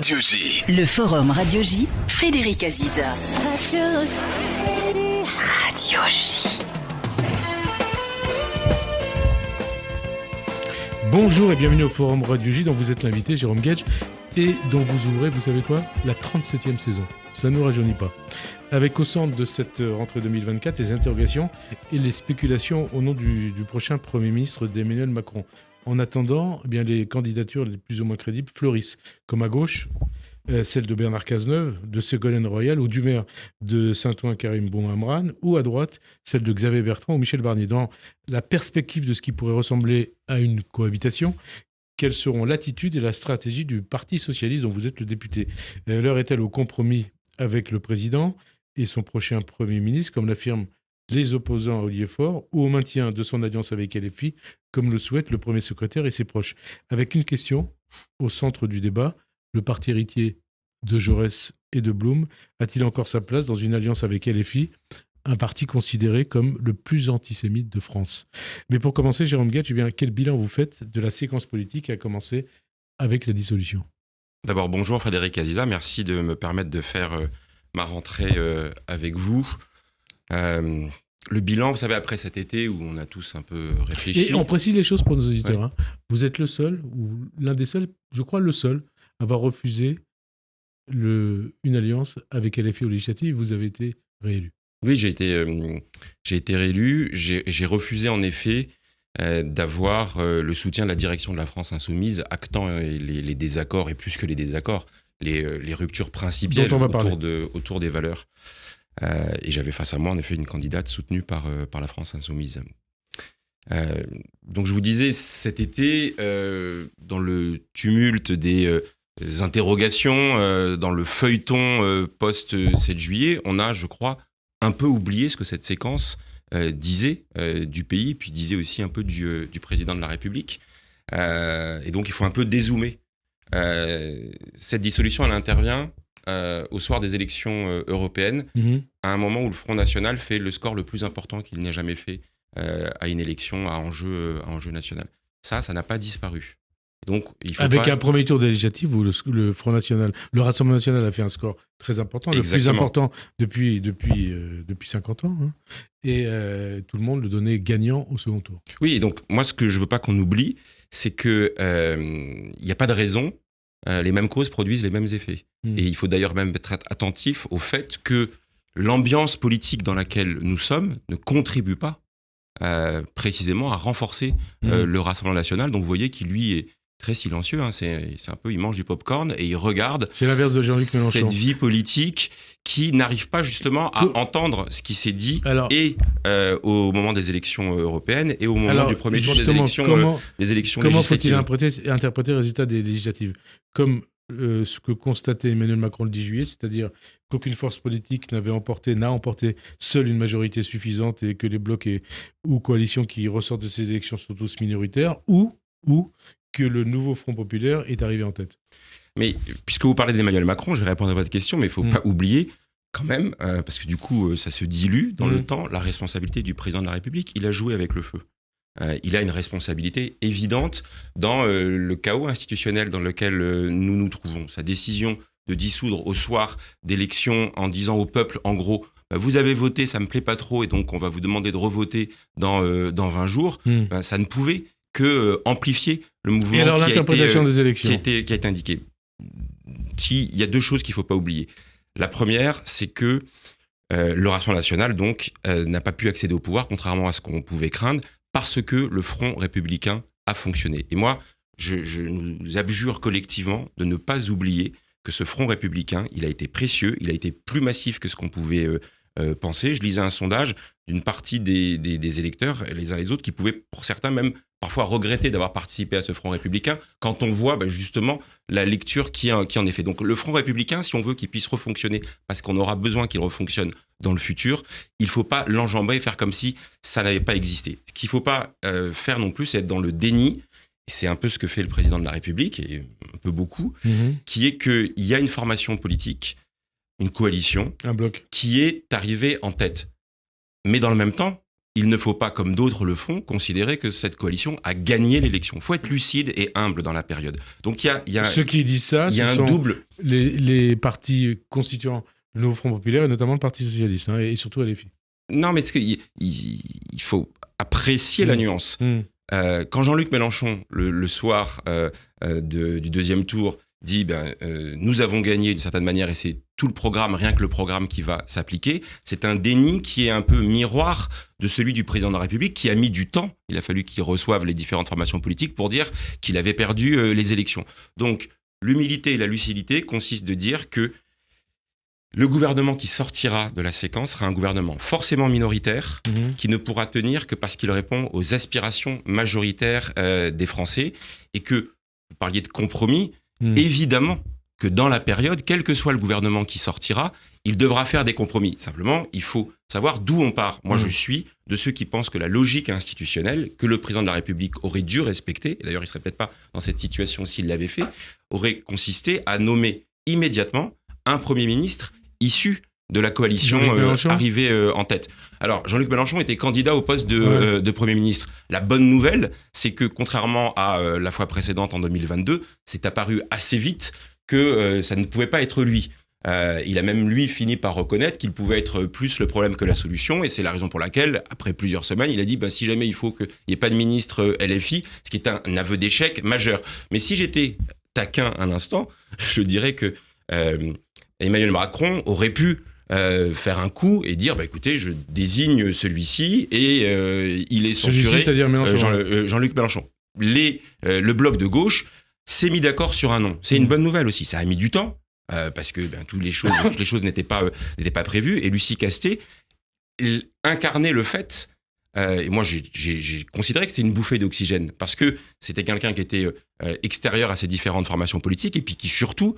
Radio J. Le Forum Radio J, Frédéric Aziza. Radio J. Bonjour et bienvenue au Forum Radio J dont vous êtes l'invité, Jérôme Gage, et dont vous ouvrez, vous savez quoi, la 37e saison. Ça ne nous rajeunit pas. Avec au centre de cette rentrée 2024 les interrogations et les spéculations au nom du prochain Premier ministre d'Emmanuel Macron. En attendant, eh bien, les candidatures les plus ou moins crédibles fleurissent, comme à gauche, celle de Bernard Cazeneuve, de Ségolène Royal ou du maire de Saint-Ouen Karim Bon-Amran, ou à droite, celle de Xavier Bertrand ou Michel Barnier. Dans la perspective de ce qui pourrait ressembler à une cohabitation, quelles seront l'attitude et la stratégie du Parti socialiste dont vous êtes le député ? L'heure est-elle au compromis avec le président et son prochain Premier ministre, comme l'affirment les opposants à Olivier Faure, ou au maintien de son alliance avec LFI, comme le souhaite le premier secrétaire et ses proches. Avec une question au centre du débat, le parti héritier de Jaurès et de Blum a-t-il encore sa place dans une alliance avec LFI, un parti considéré comme le plus antisémite de France ? Mais pour commencer, Jérôme Gage, quel bilan vous faites de la séquence politique qui a commencé avec la dissolution ? D'abord, bonjour Frédéric Aziza, merci de me permettre de faire ma rentrée avec vous. Le bilan, vous savez, après cet été où on a tous un peu réfléchi... Et on précise les choses pour nos auditeurs. Ouais. Hein. Vous êtes le seul, ou l'un des seuls, je crois le seul, à avoir refusé une alliance avec LFI aux législatives. Vous avez été réélu. Oui, j'ai été réélu. J'ai refusé en effet d'avoir le soutien de la direction de la France Insoumise, actant les désaccords, et plus que les désaccords, les ruptures principielles autour des valeurs. Et j'avais face à moi, en effet, une candidate soutenue par la France Insoumise. Donc je vous disais, cet été, dans le tumulte des interrogations, dans le feuilleton post-7 juillet, on a, je crois, un peu oublié ce que cette séquence disait du pays, puis disait aussi un peu du président de la République. Et donc il faut un peu dézoomer. Cette dissolution, elle intervient au soir des élections européennes, à un moment où le Front National fait le score le plus important qu'il n'ait jamais fait à une élection à enjeu national. Ça n'a pas disparu. Donc, avec un premier tour des législatives où le Front National, le Rassemblement National a fait un score très important, Exactement. Le plus important depuis 50 ans, hein, et tout le monde le donnait gagnant au second tour. Oui, et donc moi ce que je veux pas qu'on oublie, c'est que il n'y a pas de raison. Les mêmes causes produisent les mêmes effets. Et il faut d'ailleurs même être attentif au fait que l'ambiance politique dans laquelle nous sommes ne contribue pas précisément à renforcer le Rassemblement National. Donc vous voyez qu'il, lui, est très silencieux. Hein. C'est un peu, il mange du popcorn et il regarde. C'est l'inverse de Jean-Luc Mélenchon. Cette vie politique qui n'arrive pas justement à entendre ce qui s'est dit au moment des élections européennes et au moment du premier tour des élections législatives. Comment faut-il interpréter le résultat des législatives ? Comme ce que constatait Emmanuel Macron le 10 juillet, c'est-à-dire qu'aucune force politique n'a emporté seule une majorité suffisante et que les blocs ou coalitions qui ressortent de ces élections sont tous minoritaires, ou que le nouveau Front populaire est arrivé en tête. Mais puisque vous parlez d'Emmanuel Macron, je vais répondre à votre question, mais il ne faut pas oublier quand même, parce que du coup ça se dilue dans le temps, la responsabilité du président de la République. Il a joué avec le feu. Il a une responsabilité évidente dans le chaos institutionnel dans lequel nous nous trouvons. Sa décision de dissoudre au soir d'élections en disant au peuple, en gros, vous avez voté, ça ne me plaît pas trop, et donc on va vous demander de revoter dans 20 jours, ça ne pouvait que amplifier le mouvement et alors, l'interprétation des élections qui a été indiqué. Il y a deux choses qu'il ne faut pas oublier. La première, c'est que le Rassemblement National donc, n'a pas pu accéder au pouvoir, contrairement à ce qu'on pouvait craindre, parce que le Front républicain a fonctionné. Et moi, je nous abjure collectivement de ne pas oublier que ce Front républicain, il a été précieux, il a été plus massif que ce qu'on pouvait penser. Je lisais un sondage d'une partie des électeurs, les uns les autres, qui pouvaient, pour certains même, parfois regretter d'avoir participé à ce Front républicain, quand on voit justement la lecture qui en est faite. Donc le Front républicain, si on veut qu'il puisse refonctionner, parce qu'on aura besoin qu'il refonctionne dans le futur, il ne faut pas l'enjamber et faire comme si ça n'avait pas existé. Ce qu'il ne faut pas faire non plus, c'est être dans le déni, et c'est un peu ce que fait le président de la République, et un peu beaucoup, qui est qu'il y a une formation politique, une coalition, un bloc, qui est arrivée en tête. Mais dans le même temps, il ne faut pas, comme d'autres le font, considérer que cette coalition a gagné l'élection. Il faut être lucide et humble dans la période. Donc il y a Ceux qui disent ça, il y a ce un sont double... les partis constituant le Nouveau Front Populaire, et notamment le Parti Socialiste, et surtout LFI. Non, mais il faut apprécier la nuance. Quand Jean-Luc Mélenchon, le soir du deuxième tour, dit nous avons gagné d'une certaine manière et c'est tout le programme, rien que le programme qui va s'appliquer, c'est un déni qui est un peu miroir de celui du président de la République qui a mis du temps. Il a fallu qu'il reçoive les différentes formations politiques pour dire qu'il avait perdu les élections. Donc l'humilité et la lucidité consistent de dire que le gouvernement qui sortira de la séquence sera un gouvernement forcément minoritaire, qui ne pourra tenir que parce qu'il répond aux aspirations majoritaires des Français, et que, vous parliez de compromis, évidemment que dans la période, quel que soit le gouvernement qui sortira, il devra faire des compromis. Simplement, il faut savoir d'où on part. Moi, je suis de ceux qui pensent que la logique institutionnelle, que le président de la République aurait dû respecter, et d'ailleurs il ne serait peut-être pas dans cette situation s'il l'avait fait, aurait consisté à nommer immédiatement un Premier ministre issu de la coalition arrivée en tête. Alors, Jean-Luc Mélenchon était candidat au poste de Premier ministre. La bonne nouvelle, c'est que contrairement à la fois précédente en 2022, c'est apparu assez vite que ça ne pouvait pas être lui. Il a même, lui, fini par reconnaître qu'il pouvait être plus le problème que la solution, et c'est la raison pour laquelle, après plusieurs semaines, il a dit si jamais il faut qu'il n'y ait pas de ministre LFI, ce qui est un aveu d'échec majeur. Mais si j'étais taquin un instant, je dirais que Emmanuel Macron aurait pu faire un coup et dire écoutez, je désigne celui-ci et il est censuré. Celui-ci, c'est-à-dire Mélenchon. Jean-Luc Mélenchon. Le bloc de gauche s'est mis d'accord sur un nom. C'est une bonne nouvelle aussi. Ça a mis du temps parce que toutes les choses n'étaient pas prévues. Et Lucie Castet incarnait le fait. Et moi, j'ai considéré que c'était une bouffée d'oxygène parce que c'était quelqu'un qui était extérieur à ces différentes formations politiques et puis qui surtout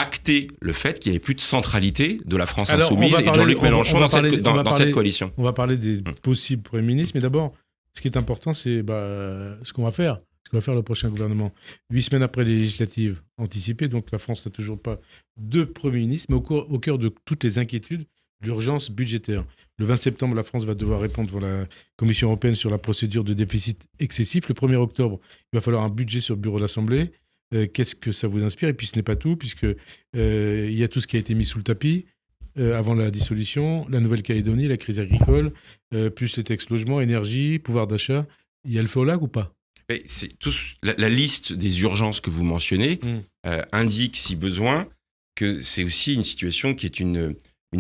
acter le fait qu'il n'y avait plus de centralité de la France insoumise et de Jean-Luc Mélenchon dans cette coalition. On va parler des possibles premiers ministres, mais d'abord, ce qui est important, c'est ce qu'on va faire. Ce que va faire le prochain gouvernement. 8 semaines après les législatives anticipées, donc la France n'a toujours pas de Premier ministre, mais au cœur de toutes les inquiétudes, l'urgence budgétaire. Le 20 septembre, la France va devoir répondre devant la Commission européenne sur la procédure de déficit excessif. Le 1er octobre, il va falloir un budget sur le bureau de l'Assemblée. Qu'est-ce que ça vous inspire ? Et puis ce n'est pas tout, puisque il y a tout ce qui a été mis sous le tapis avant la dissolution, la Nouvelle-Calédonie, la crise agricole, plus les textes logement, énergie, pouvoir d'achat. Il y a le feu au lac ou pas ? C'est la liste des urgences que vous mentionnez indique, si besoin, que c'est aussi une situation qui est une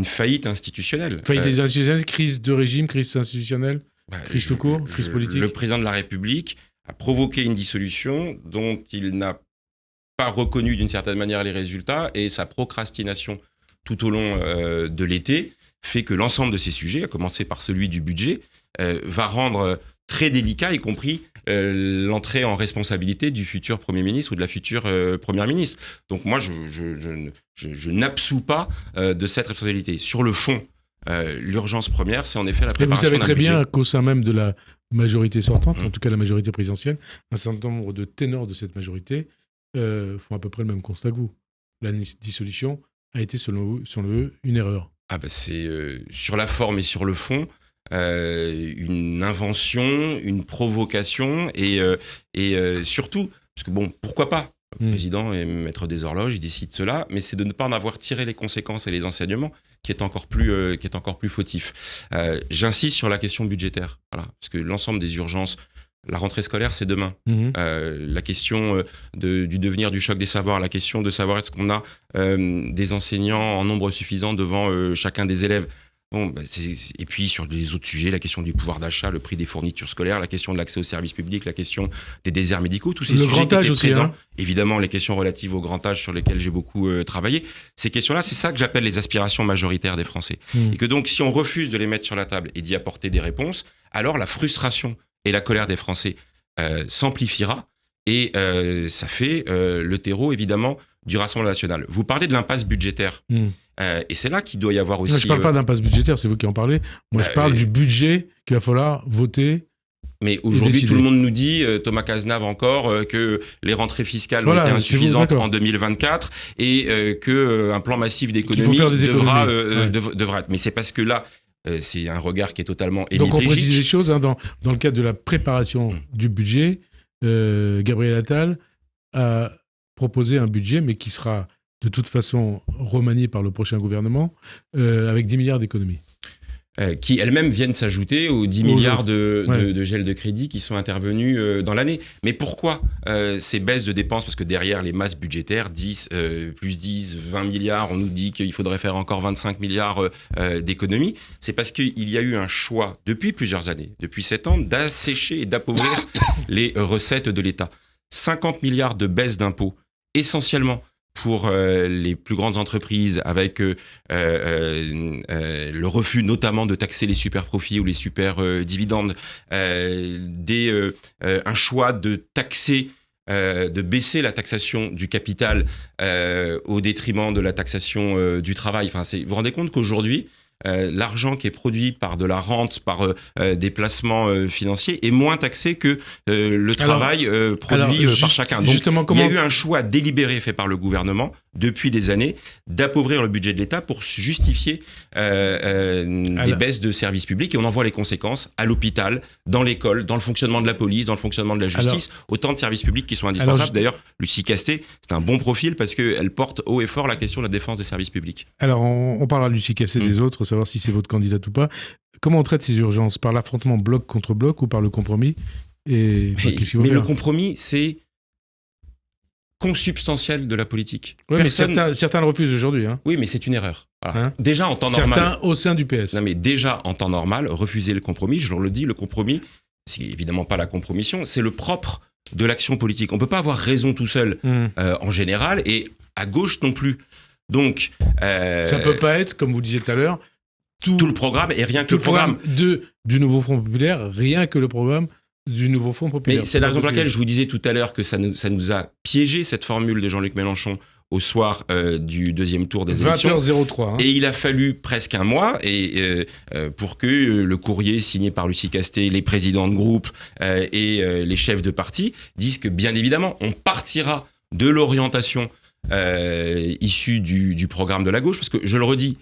faillite institutionnelle. Faillite institutionnelle, crise de régime, crise institutionnelle, crise tout court, crise politique. Le président de la République a provoqué une dissolution dont il n'a pas reconnu d'une certaine manière les résultats, et sa procrastination tout au long de l'été fait que l'ensemble de ces sujets, à commencer par celui du budget, va rendre très délicat, y compris l'entrée en responsabilité du futur Premier ministre ou de la future Première ministre. Donc moi, je n'absous pas de cette responsabilité. Sur le fond, l'urgence première, c'est en effet la préparation d'un budget. Et vous savez très bien qu'au sein même de la majorité sortante, en tout cas la majorité présidentielle, un certain nombre de ténors de cette majorité font à peu près le même constat que vous. La dissolution a été, selon eux, une erreur. C'est sur la forme et sur le fond, une invention, une provocation, et surtout, parce que pourquoi pas ? Le président est maître des horloges, il décide cela, mais c'est de ne pas en avoir tiré les conséquences et les enseignements qui est encore plus fautif. J'insiste sur la question budgétaire, parce que l'ensemble des urgences, la rentrée scolaire, c'est demain. La question du devenir du choc des savoirs, la question de savoir est-ce qu'on a des enseignants en nombre suffisant devant chacun des élèves. Et puis sur les autres sujets, la question du pouvoir d'achat, le prix des fournitures scolaires, la question de l'accès aux services publics, la question des déserts médicaux, tous ces sujets qui étaient présents. Évidemment, les questions relatives au grand âge sur lesquelles j'ai beaucoup travaillé. Ces questions-là, c'est ça que j'appelle les aspirations majoritaires des Français. Et que donc, si on refuse de les mettre sur la table et d'y apporter des réponses, alors la frustration et la colère des Français s'amplifiera, et ça fait le terreau, évidemment, du Rassemblement national. Vous parlez de l'impasse budgétaire. Et c'est là qu'il doit y avoir aussi... Moi, je ne parle pas d'impasse budgétaire, c'est vous qui en parlez. Moi, je parle du budget qu'il va falloir voter. Mais aujourd'hui, tout le monde nous dit, Thomas Cazenave encore, que les rentrées fiscales ont été insuffisantes en 2024 et qu'un plan massif d'économie devra être. Mais c'est parce que là, c'est un regard qui est totalement Donc on hémiplégique. précise les choses, hein, dans le cadre de la préparation du budget, Gabriel Attal a proposé un budget, mais qui sera de toute façon remanié par le prochain gouvernement, avec 10 milliards d'économies. Qui elles-mêmes viennent s'ajouter aux 10 milliards de gel de crédit qui sont intervenus dans l'année. Mais pourquoi ces baisses de dépenses? Parce que derrière les masses budgétaires, 10, plus 10, 20 milliards, on nous dit qu'il faudrait faire encore 25 milliards d'économies. C'est parce qu'il y a eu un choix depuis plusieurs années, depuis 7 ans, d'assécher et d'appauvrir les recettes de l'État. 50 milliards de baisses d'impôts, essentiellement pour les plus grandes entreprises, avec le refus notamment de taxer les super profits ou les super dividendes, un choix de taxer, de baisser la taxation du capital au détriment de la taxation du travail. Enfin, vous vous rendez compte qu'aujourd'hui, l'argent qui est produit par de la rente, par des placements financiers, est moins taxé que le travail produit par chacun. Donc, il y a eu un choix délibéré fait par le gouvernement depuis des années d'appauvrir le budget de l'État pour justifier des baisses de services publics, et on en voit les conséquences à l'hôpital, dans l'école, dans le fonctionnement de la police, dans le fonctionnement de la justice, autant de services publics qui sont indispensables. D'ailleurs, Lucie Castet, c'est un bon profil parce qu'elle porte haut et fort la question de la défense des services publics. Alors, on parlera de Lucie Castet des autres, savoir si c'est votre candidate ou pas. Comment on traite ces urgences? Par l'affrontement bloc contre bloc ou par le compromis? Mais le compromis, c'est consubstantiel de la politique. Oui, mais certains le refusent aujourd'hui. Hein. Oui, mais c'est une erreur. Voilà. Déjà en temps normal. Certains au sein du PS. Non, mais déjà en temps normal, refuser le compromis, je le dis, le compromis, c'est évidemment pas la compromission, c'est le propre de l'action politique. On ne peut pas avoir raison tout seul en général, et à gauche non plus. Donc, ça ne peut pas être, comme vous disiez tout à l'heure, tout le programme et rien que le programme du Nouveau Front Populaire, rien que le programme du Nouveau Front Populaire. Mais c'est la raison pour laquelle je vous disais tout à l'heure que ça nous a piégé, cette formule de Jean-Luc Mélenchon, au soir du deuxième tour des élections. 20h03. Hein. Et il a fallu presque un mois pour que le courrier signé par Lucie Castet, les présidents de groupe et les chefs de parti disent que, bien évidemment, on partira de l'orientation issue du programme de la gauche, parce que, je le redis,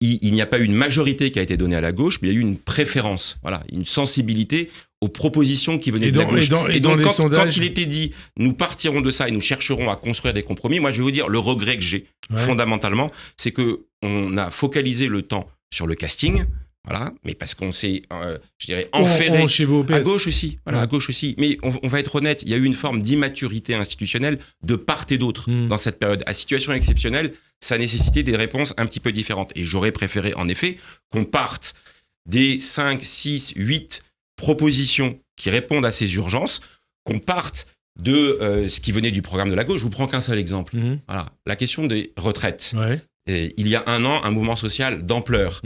il n'y a pas eu une majorité qui a été donnée à la gauche, mais il y a eu une préférence, voilà, une sensibilité aux propositions qui venaient de la gauche. Et donc, quand il était dit, nous partirons de ça et nous chercherons à construire des compromis, moi je vais vous dire, le regret que j'ai fondamentalement, c'est qu'on a focalisé le temps sur le casting, voilà, mais parce qu'on s'est, je dirais, enferré à gauche aussi. Voilà, à gauche aussi. Mais on va être honnête, il y a eu une forme d'immaturité institutionnelle de part et d'autre dans cette période. À situation exceptionnelle, ça nécessitait des réponses un petit peu différentes. Et j'aurais préféré, en effet, qu'on parte des 5, 6, 8 propositions qui répondent à ces urgences, qu'on parte de ce qui venait du programme de la gauche. Je vous prends qu'un seul exemple. Voilà, la question des retraites. Il y a un an, un mouvement social d'ampleur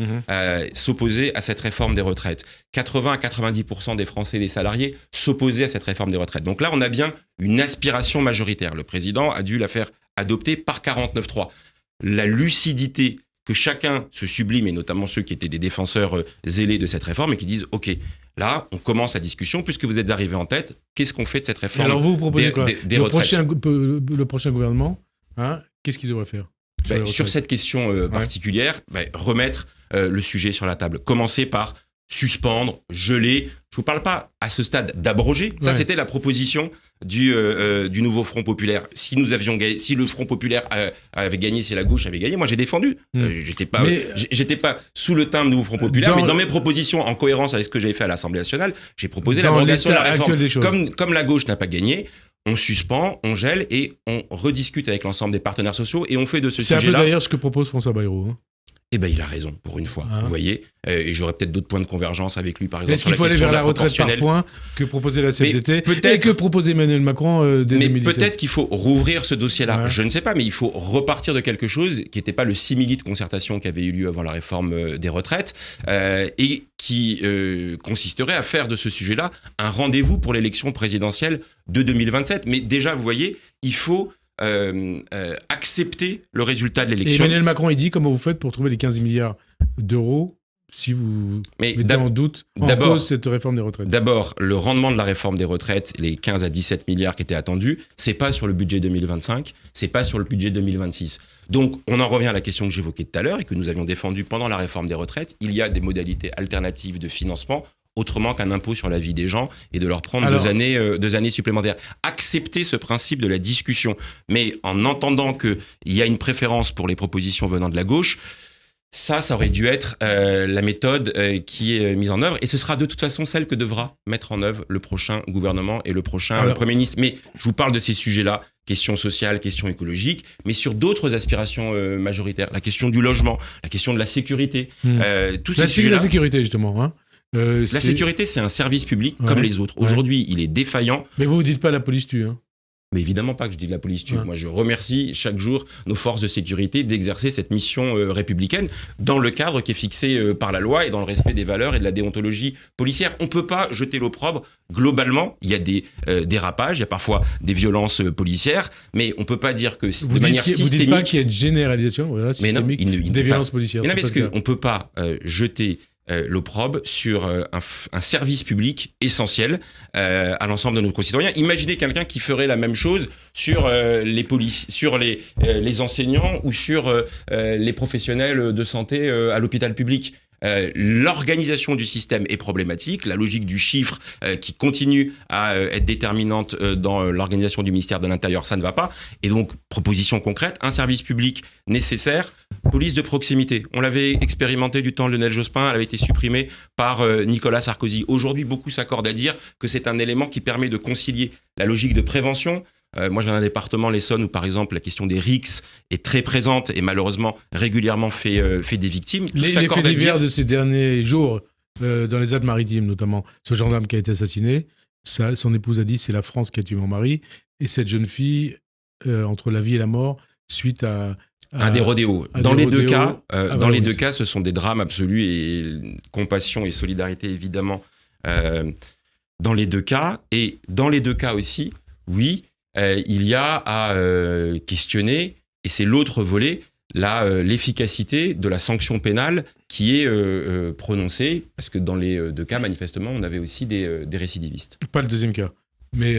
s'opposait à cette réforme des retraites. 80 à 90% des Français et des salariés s'opposaient à cette réforme des retraites. Donc là, on a bien une aspiration majoritaire. Le président a dû la faire adopter par 49-3. La lucidité que chacun se sublime, et notamment ceux qui étaient des défenseurs zélés de cette réforme, et qui disent « Ok, là, on commence la discussion, puisque vous êtes arrivés en tête, qu'est-ce qu'on fait de cette réforme ?» Alors vous proposez quoi? Des retraites. Le prochain gouvernement, qu'est-ce qu'il devrait faire sur cette question particulière, remettre le sujet sur la table. Commencer par suspendre, geler. Je ne vous parle pas à ce stade d'abroger. Ça, c'était la proposition du Nouveau Front Populaire. Si le Front Populaire avait gagné, si la gauche avait gagné, moi j'ai défendu. J'étais pas sous le timbre du Nouveau Front Populaire, mais dans mes propositions, en cohérence avec ce que j'avais fait à l'Assemblée nationale, j'ai proposé l'abrogation de la réforme. Comme la gauche n'a pas gagné, on suspend, on gèle et on rediscute avec l'ensemble des partenaires sociaux, et on fait de ce sujet-là... C'est un peu d'ailleurs ce que propose François Bayrou. Eh bien, il a raison, pour une fois, vous voyez. Et j'aurais peut-être d'autres points de convergence avec lui, par exemple. Est-ce qu'il faut aller vers la retraite par points que proposait la CFDT et que proposait Emmanuel Macron dès 2017? Mais peut-être qu'il faut rouvrir ce dossier-là. Je ne sais pas, mais il faut repartir de quelque chose qui n'était pas le simili de concertation qui avait eu lieu avant la réforme des retraites et qui consisterait à faire de ce sujet-là un rendez-vous pour l'élection présidentielle de 2027. Mais déjà, vous voyez, il faut... accepter le résultat de l'élection. Et Emmanuel Macron, il dit comment vous faites pour trouver les 15 milliards d'euros si vous Mais mettez en doute, en cause cette réforme des retraites. D'abord, le rendement de la réforme des retraites, les 15 à 17 milliards qui étaient attendus, c'est pas sur le budget 2025, c'est pas sur le budget 2026. Donc, on en revient à la question que j'évoquais tout à l'heure et que nous avions défendue pendant la réforme des retraites. Il y a des modalités alternatives de financement autrement qu'un impôt sur la vie des gens et de leur prendre 2 années supplémentaires. Accepter ce principe de la discussion, mais en entendant qu'il y a une préférence pour les propositions venant de la gauche, ça aurait dû être la méthode qui est mise en œuvre, et ce sera de toute façon celle que devra mettre en œuvre le prochain gouvernement et le prochain Premier ministre. Mais je vous parle de ces sujets-là, questions sociales, questions écologiques, mais sur d'autres aspirations majoritaires, la question du logement, la question de la sécurité, tous ces sujets-là. La sécurité, justement, hein. La sécurité, c'est un service public comme les autres. Aujourd'hui, il est défaillant. Mais vous ne dites pas la police tue, hein. Mais évidemment pas que je dis de la police tue. Moi, je remercie chaque jour nos forces de sécurité d'exercer cette mission républicaine dans le cadre qui est fixé par la loi et dans le respect des valeurs et de la déontologie policière. On ne peut pas jeter l'opprobre. Globalement, il y a des dérapages, il y a parfois des violences policières, mais on ne peut pas dire que de manière systémique... Vous ne dites pas qu'il y a une généralisation systémique des violences policières. Mais non, parce qu'on ne peut pas jeter l'opprobre sur un service public essentiel à l'ensemble de nos concitoyens. Imaginez quelqu'un qui ferait la même chose sur les polices, sur les enseignants ou sur les professionnels de santé à l'hôpital public. L'organisation du système est problématique, la logique du chiffre qui continue à être déterminante dans l'organisation du ministère de l'Intérieur, ça ne va pas. Et donc, proposition concrète, un service public nécessaire, police de proximité. On l'avait expérimenté du temps de Lionel Jospin, elle avait été supprimée par Nicolas Sarkozy. Aujourd'hui, beaucoup s'accordent à dire que c'est un élément qui permet de concilier la logique de prévention. Moi, j'ai un département, l'Essonne, où par exemple la question des rixes est très présente et malheureusement régulièrement fait des victimes. Les faits divers de ces derniers jours, dans les Alpes-Maritimes notamment, ce gendarme qui a été assassiné, son épouse a dit c'est la France qui a tué mon mari, et cette jeune fille, entre la vie et la mort, suite à des rodéos. Dans les deux cas, ce sont des drames absolus et compassion et solidarité évidemment dans les deux cas. Et dans les deux cas aussi, oui, il y a à questionner, et c'est l'autre volet, l'efficacité de la sanction pénale qui est prononcée, parce que dans les deux cas, manifestement, on avait aussi des récidivistes. Pas le deuxième cas, mais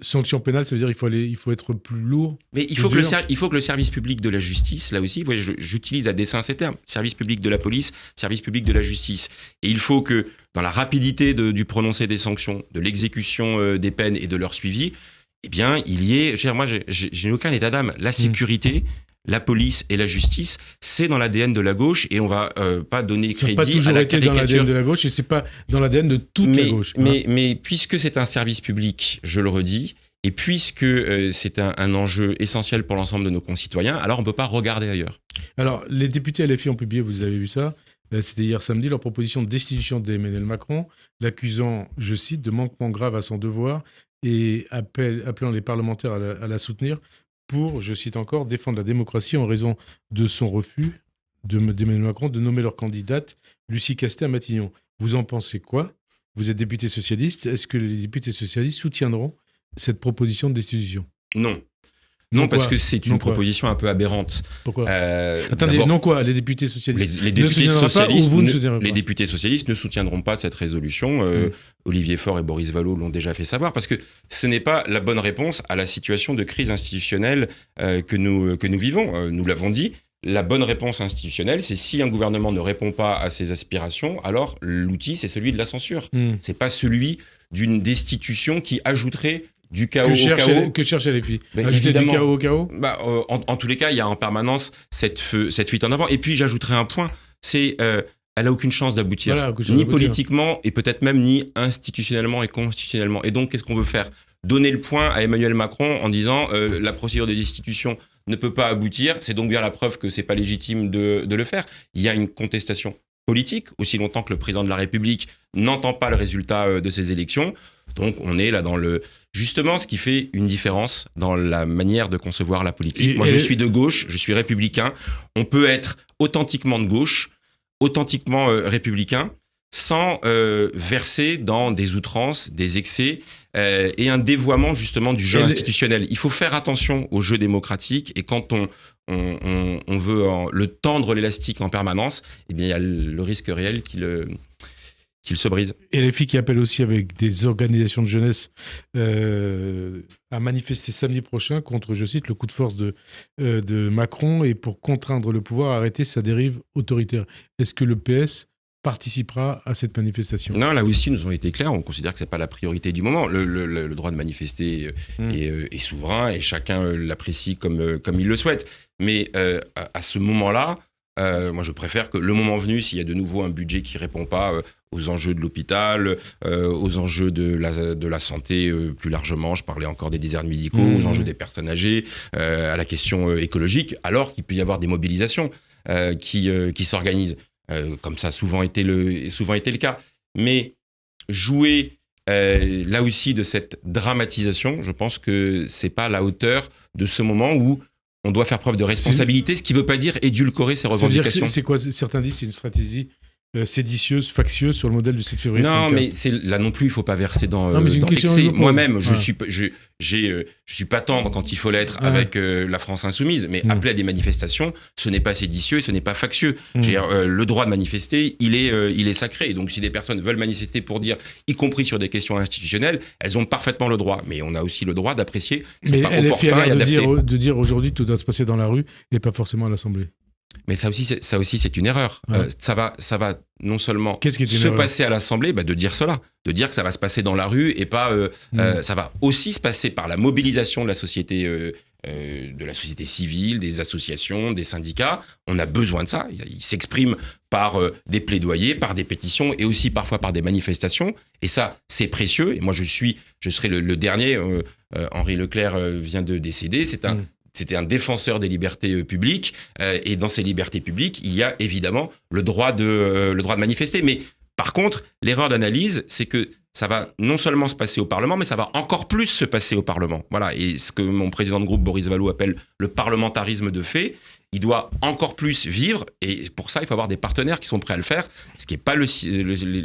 sanction pénale, ça veut dire qu'il faut être plus lourd. Mais il faut que le service public de la justice, là aussi, j'utilise à dessein ces termes, service public de la police, service public de la justice. Et il faut que, dans la rapidité du prononcé des sanctions, de l'exécution des peines et de leur suivi, eh bien, il y ait... Moi, j'ai aucun état d'âme. La sécurité, la police et la justice, c'est dans l'ADN de la gauche, et on va pas donner crédit à la caricature. Ça n'a pas toujours été dans l'ADN de la gauche, et c'est pas dans l'ADN de toute la gauche. Mais puisque c'est un service public, je le redis, et puisque c'est un enjeu essentiel pour l'ensemble de nos concitoyens, alors on ne peut pas regarder ailleurs. Alors, les députés LFI ont publié, vous avez vu ça, c'était hier samedi, leur proposition de destitution d'Emmanuel Macron, l'accusant, je cite, de manquement grave à son devoir, et appelant les parlementaires à la soutenir pour, je cite encore, défendre la démocratie en raison de son refus d'Emmanuel Macron de nommer leur candidate Lucie Castet à Matignon. Vous en pensez quoi ? Vous êtes député socialiste. Est-ce que les députés socialistes soutiendront cette proposition de destitution ? Non, parce que c'est une proposition un peu aberrante. Pourquoi ? Attendez, non quoi ? Les députés socialistes les députés socialistes, vous ne soutiendrez pas ? Les députés socialistes ne soutiendront pas cette résolution. Olivier Faure et Boris Vallaud l'ont déjà fait savoir, parce que ce n'est pas la bonne réponse à la situation de crise institutionnelle que nous vivons. Nous l'avons dit. La bonne réponse institutionnelle, c'est si un gouvernement ne répond pas à ses aspirations, alors l'outil, c'est celui de la censure. C'est pas celui d'une destitution qui ajouterait du chaos au chaos. Que cherchent les filles ? Ajouter du chaos au chaos ? En tous les cas, il y a en permanence cette fuite en avant. Et puis, j'ajouterai un point, c'est elle n'a aucune chance d'aboutir, ni politiquement, et peut-être même ni institutionnellement et constitutionnellement. Et donc, qu'est-ce qu'on veut faire ? Donner le point à Emmanuel Macron en disant la procédure de destitution ne peut pas aboutir, c'est donc bien la preuve que c'est pas légitime de le faire. Il y a une contestation politique, aussi longtemps que le président de la République n'entend pas le résultat de ces élections. Donc on est là dans justement ce qui fait une différence dans la manière de concevoir la politique. Moi je suis de gauche, je suis républicain. On peut être authentiquement de gauche, authentiquement républicain, sans verser dans des outrances, des excès et un dévoiement justement du jeu institutionnel. Il faut faire attention au jeu démocratique et quand on veut le tendre l'élastique en permanence, eh bien, il y a le risque réel qu'il se brise. Et les filles qui appellent aussi avec des organisations de jeunesse à manifester samedi prochain contre, je cite, le coup de force de Macron et pour contraindre le pouvoir à arrêter sa dérive autoritaire. Est-ce que le PS participera à cette manifestation? Non, là aussi, nous avons été clairs. On considère que ce n'est pas la priorité du moment. Le droit de manifester est souverain et chacun l'apprécie comme il le souhaite. Mais à ce moment-là, moi, je préfère que le moment venu, s'il y a de nouveau un budget qui ne répond pas aux enjeux de l'hôpital, aux enjeux de la santé plus largement, je parlais encore des déserts médicaux, aux enjeux des personnes âgées, à la question écologique, alors qu'il peut y avoir des mobilisations qui s'organisent. Comme ça a souvent été le cas. Mais jouer là aussi de cette dramatisation, je pense que c'est pas à la hauteur de ce moment où on doit faire preuve de responsabilité, ce qui ne veut pas dire édulcorer ses revendications. C'est quoi? Certains disent que c'est une stratégie séditieuse, factieuse sur le modèle du 7 février. Non, 34. mais là non plus, il ne faut pas verser dans une l'excès. Moi-même, voilà. je suis pas tendre quand il faut l'être avec la France insoumise, mais appeler à des manifestations, ce n'est pas séditieux, ce n'est pas factieux. Le droit de manifester, il est sacré. Donc si des personnes veulent manifester pour dire, y compris sur des questions institutionnelles, elles ont parfaitement le droit. Mais on a aussi le droit d'apprécier que c'est pas opportun et adapté. De dire aujourd'hui tout doit se passer dans la rue et pas forcément à l'Assemblée. Mais ça aussi, c'est une erreur. Ouais. Ça va non seulement se passer à l'Assemblée, de dire cela, de dire que ça va se passer dans la rue et pas. Ça va aussi se passer par la mobilisation de la société civile, des associations, des syndicats. On a besoin de ça. Ils s'expriment par des plaidoyers, par des pétitions et aussi parfois par des manifestations. Et ça, c'est précieux. Et moi, je serai le dernier. Henri Leclerc vient de décéder. C'était un défenseur des libertés publiques, et dans ces libertés publiques, il y a évidemment le droit de manifester. Mais par contre, l'erreur d'analyse, c'est que ça va non seulement se passer au Parlement, mais ça va encore plus se passer au Parlement. Voilà, et ce que mon président de groupe, Boris Vallaud, appelle le parlementarisme de fait, il doit encore plus vivre, et pour ça, il faut avoir des partenaires qui sont prêts à le faire, ce qui n'est pas les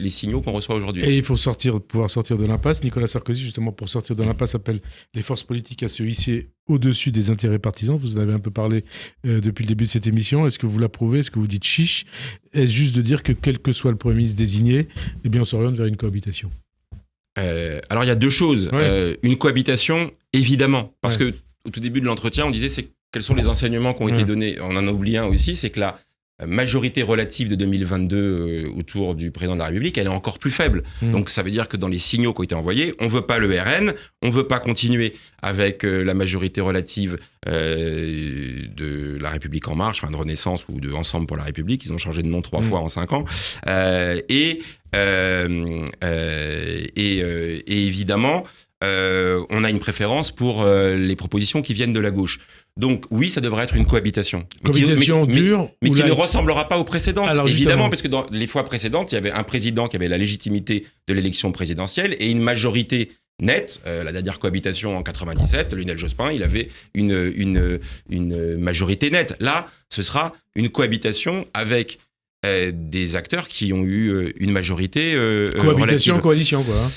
signaux qu'on reçoit aujourd'hui. Et il faut pouvoir sortir de l'impasse. Nicolas Sarkozy, justement, pour sortir de l'impasse, appelle les forces politiques à se hisser au-dessus des intérêts partisans. Vous en avez un peu parlé depuis le début de cette émission. Est-ce que vous l'approuvez? Est-ce que vous dites chiche? Est-ce juste de dire que quel que soit le Premier ministre désigné, eh bien, on s'oriente vers une cohabitation? Alors, il y a deux choses. Ouais. Une cohabitation, évidemment, parce que au tout début de l'entretien, on disait quels sont les enseignements qui ont été donnés. On en a oublié un aussi, c'est que la majorité relative de 2022 autour du président de la République, elle est encore plus faible. Donc ça veut dire que dans les signaux qui ont été envoyés, on ne veut pas le RN, on ne veut pas continuer avec la majorité relative de la République En Marche, enfin de Renaissance ou de Ensemble pour la République. Ils ont changé de nom 3 fois en 5 ans. Et évidemment, on a une préférence pour les propositions qui viennent de la gauche. Donc oui, ça devrait être une cohabitation. Dure, mais qui ne ressemblera pas aux précédentes. Alors, évidemment, parce que dans les fois précédentes, il y avait un président qui avait la légitimité de l'élection présidentielle et une majorité nette. La dernière cohabitation en 97, Lionel Jospin, il avait une majorité nette. Là, ce sera une cohabitation avec des acteurs qui ont eu une majorité cohabitation, relative. Coalition, quoi.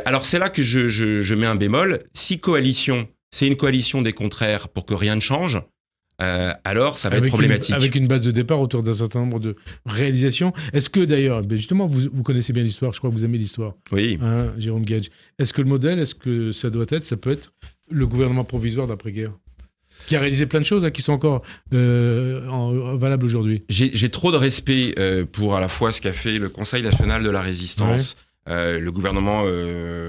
Alors c'est là que je mets un bémol. Si coalition, c'est une coalition des contraires pour que rien ne change, alors ça va être problématique. Avec une base de départ autour d'un certain nombre de réalisations. Est-ce que d'ailleurs, justement, vous connaissez bien l'histoire, je crois que vous aimez l'histoire. Oui. Jérôme Gage. Est-ce que le modèle, ça peut être le gouvernement provisoire d'après-guerre qui a réalisé plein de choses qui sont encore valables aujourd'hui? J'ai trop de respect pour à la fois ce qu'a fait le Conseil national de la résistance, le gouvernement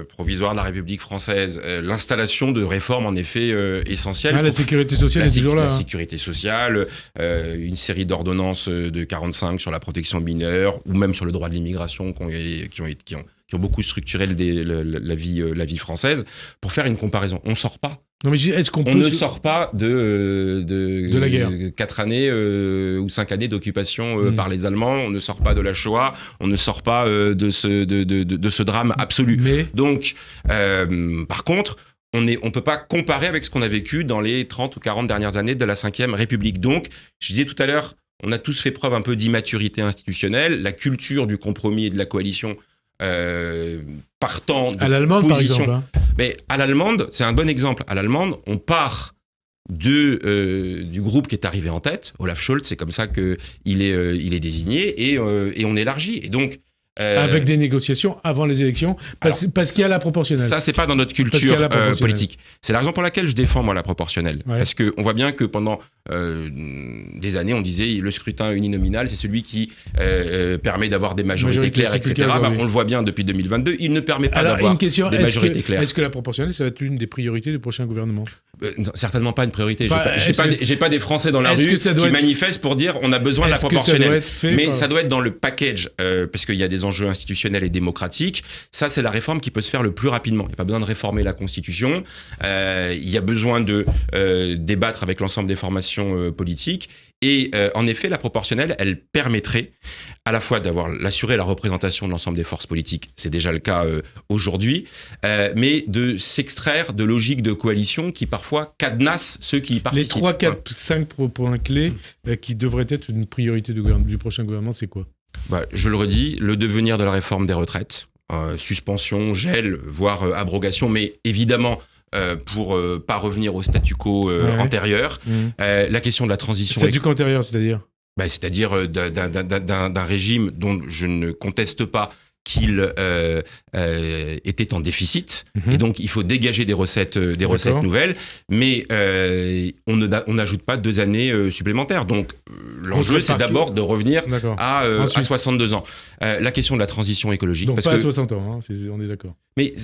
provisoire de la République française, l'installation de réformes en effet essentielles. La sécurité sociale est toujours là. La sécurité sociale, une série d'ordonnances de 45 sur la protection mineure ou même sur le droit de l'immigration qui ont beaucoup structuré la vie française. Pour faire une comparaison, on ne sort pas. Non, mais on ne sort pas de la guerre. 4 années ou 5 années d'occupation par les Allemands. On ne sort pas de la Shoah. On ne sort pas de ce drame absolu. Donc, par contre, on ne peut pas comparer avec ce qu'on a vécu dans les 30 ou 40 dernières années de la Ve République. Donc, je disais tout à l'heure, on a tous fait preuve un peu d'immaturité institutionnelle, la culture du compromis et de la coalition partant de à l'allemande, par position. exemple. Mais à l'allemande, c'est un bon exemple. À l'allemande, on part du groupe qui est arrivé en tête, Olaf Scholz, c'est comme ça qu'il est désigné, et on élargit. Et donc, Avec des négociations avant les élections, parce qu'il y a la proportionnelle. Ça, c'est pas dans notre culture politique. C'est la raison pour laquelle je défends, moi, la proportionnelle. Ouais. Parce qu'on voit bien que pendant des années, on disait le scrutin uninominal, c'est celui qui permet d'avoir des majorités claires, etc. On le voit bien depuis 2022, il ne permet pas d'avoir des majorités claires. Est-ce que la proportionnelle, ça va être une des priorités du prochain gouvernement ? Non, certainement pas une priorité. J'ai pas des Français dans la rue qui manifestent pour dire on a besoin de la proportionnelle. Mais ça doit être dans le package, parce qu'il y a des enjeux institutionnels et démocratiques. Ça, c'est la réforme qui peut se faire le plus rapidement. Il n'y a pas besoin de réformer la Constitution. Il y a besoin de débattre avec l'ensemble des formations politiques. Et en effet, la proportionnelle, elle permettrait à la fois d'assurer la représentation de l'ensemble des forces politiques, c'est déjà le cas aujourd'hui, mais de s'extraire de logiques de coalition qui parfois cadenassent ceux qui y participent. Les 3, 4, 5 points clés qui devraient être une priorité du prochain gouvernement, c'est quoi ? Je le redis, le devenir de la réforme des retraites, suspension, gel, voire abrogation, mais évidemment pour pas revenir au statu quo antérieur. La question de la transition... Statu quo antérieur, c'est-à-dire c'est-à-dire d'un régime dont je ne conteste pas qu'il était en déficit, et donc il faut dégager des recettes nouvelles, mais on n'ajoute pas 2 années supplémentaires. Donc l'enjeu, c'est d'abord de revenir à 62 ans. La question de la transition écologique... Donc pas à 60 ans, hein, on est d'accord. Mais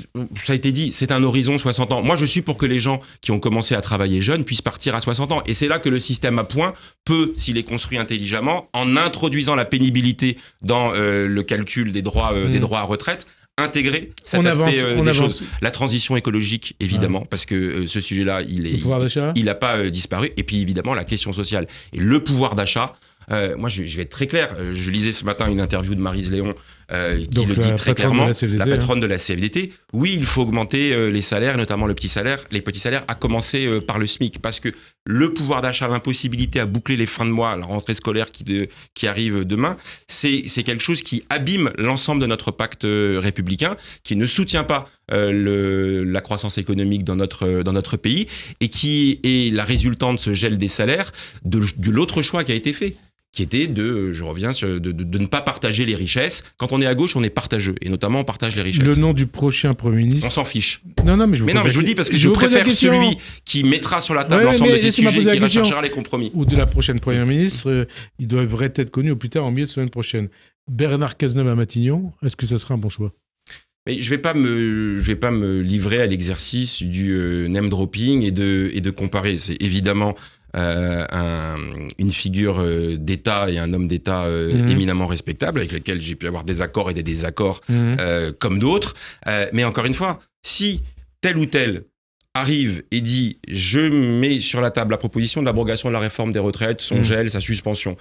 ça a été dit, c'est un horizon 60 ans. Moi, je suis pour que les gens qui ont commencé à travailler jeunes puissent partir à 60 ans. Et c'est là que le système à points peut, s'il est construit intelligemment, en introduisant la pénibilité dans le calcul des droits à retraite, intégrer cet aspect des choses. La transition écologique, évidemment, parce que ce sujet-là, il n'a pas disparu. Et puis, évidemment, la question sociale. Et le pouvoir d'achat, moi, je vais être très clair. Je lisais ce matin une interview de Maryse Léon qui le dit très clairement, la patronne de la CFDT. Oui, il faut augmenter les salaires, notamment les petits salaires, à commencer par le SMIC, parce que le pouvoir d'achat, l'impossibilité à boucler les fins de mois, la rentrée scolaire qui arrive demain, c'est quelque chose qui abîme l'ensemble de notre pacte républicain, qui ne soutient pas la croissance économique dans notre pays, et qui est la résultante de ce gel des salaires de l'autre choix qui a été fait, qui était de ne pas partager les richesses. Quand on est à gauche, on est partageux, et notamment on partage les richesses. Le nom du prochain Premier ministre... On s'en fiche. Non, mais je vous le dis parce que je préfère celui qui mettra sur la table l'ensemble de ces sujets et qui recherchera les compromis. Ou de la prochaine Première ministre, il devrait être connu au plus tard en milieu de semaine prochaine. Bernard Cazeneuve à Matignon, est-ce que ça sera un bon choix ? Mais je vais pas me livrer à l'exercice du name dropping et de comparer. C'est évidemment une figure d'État et un homme d'État éminemment respectable, avec lequel j'ai pu avoir des accords et des désaccords comme d'autres. Mais encore une fois, si tel ou tel arrive et dit « je mets sur la table la proposition de l'abrogation de la réforme des retraites, son gel, sa suspension »,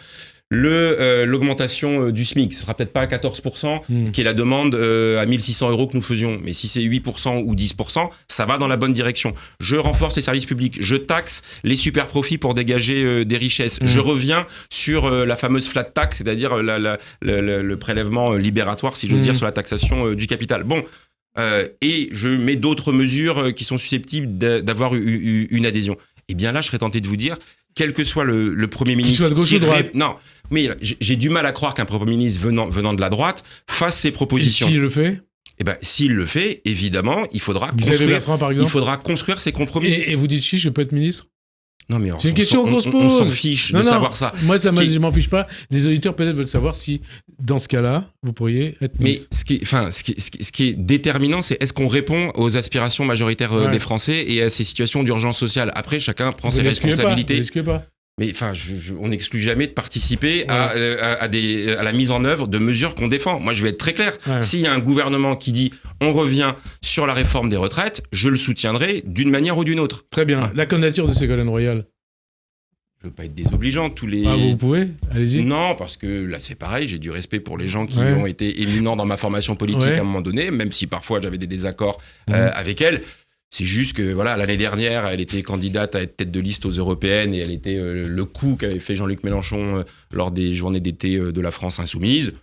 l'augmentation du SMIC, ce sera peut-être pas à 14%, qui est la demande à 1 600 € que nous faisions, mais si c'est 8% ou 10%, ça va dans la bonne direction. Je renforce les services publics, je taxe les super profits pour dégager des richesses, je reviens sur la fameuse flat tax, c'est-à-dire le prélèvement libératoire, si j'ose dire, sur la taxation du capital. Bon, et je mets d'autres mesures qui sont susceptibles d'avoir une adhésion. Et bien là, je serais tenté de vous dire, quel que soit le Premier ministre... Qu'il soit de gauche ou de droite. Non, mais j'ai du mal à croire qu'un Premier ministre venant de la droite fasse ses propositions. Et s'il le fait ? Eh ben, s'il le fait, évidemment, il faudra construire ses compromis. Et vous dites, je peux être ministre ? Non, mais c'est une question qu'on se pose. On s'en fiche de savoir ça. Moi, je m'en fiche pas. Les auditeurs peut-être veulent savoir si, dans ce cas-là, vous pourriez être ministre. Mais ce qui est déterminant, c'est est-ce qu'on répond aux aspirations majoritaires des Français et à ces situations d'urgence sociale. Après, chacun prend ses responsabilités. Vous risquez pas. Mais on n'exclut jamais de participer à la mise en œuvre de mesures qu'on défend. Moi, je vais être très clair. S'il y a un gouvernement qui dit on revient sur la réforme des retraites, je le soutiendrai d'une manière ou d'une autre. Très bien. La candidature de Ségolène Royal. Je ne veux pas être désobligeant. Vous pouvez ? Allez-y. Non, parce que là, c'est pareil. J'ai du respect pour les gens qui ont été éminents dans ma formation politique à un moment donné, même si parfois j'avais des désaccords avec elle. C'est juste que voilà, l'année dernière, elle était candidate à être tête de liste aux européennes et elle était le coup qu'avait fait Jean-Luc Mélenchon lors des journées d'été de la France insoumise.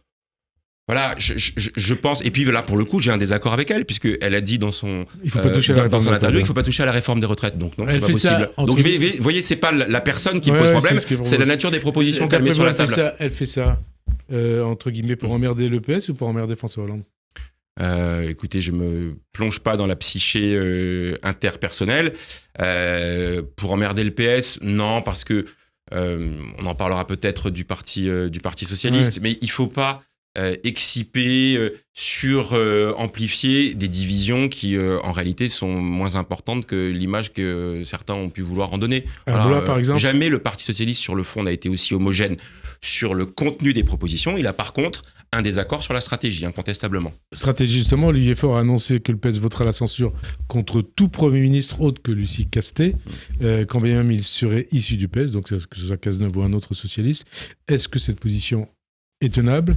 Voilà, je pense. Et puis là, pour le coup, j'ai un désaccord avec elle, puisqu'elle a dit dans son interview qu'il ne faut pas toucher à la réforme des retraites. Donc non, c'est pas possible. Donc vous voyez, c'est pas la personne qui pose problème, c'est la nature des propositions qu'elle met sur la table. Elle fait ça, entre guillemets, pour emmerder le PS ou pour emmerder François Hollande? Écoutez, je me plonge pas dans la psyché interpersonnelle. Pour emmerder le PS, non, parce que on en parlera peut-être du parti socialiste, mais il faut pas exciper, amplifier des divisions qui en réalité sont moins importantes que l'image que certains ont pu vouloir en donner. Alors là, par exemple, jamais le Parti socialiste sur le fond n'a été aussi homogène sur le contenu des propositions. Il a par contre un désaccord sur la stratégie, incontestablement. Stratégie, justement, Olivier Faure a annoncé que le PS votera la censure contre tout Premier ministre autre que Lucie Castet, quand bien même il serait issu du PS, donc que ce soit Cazeneuve ou un autre socialiste. Est-ce que cette position est tenable?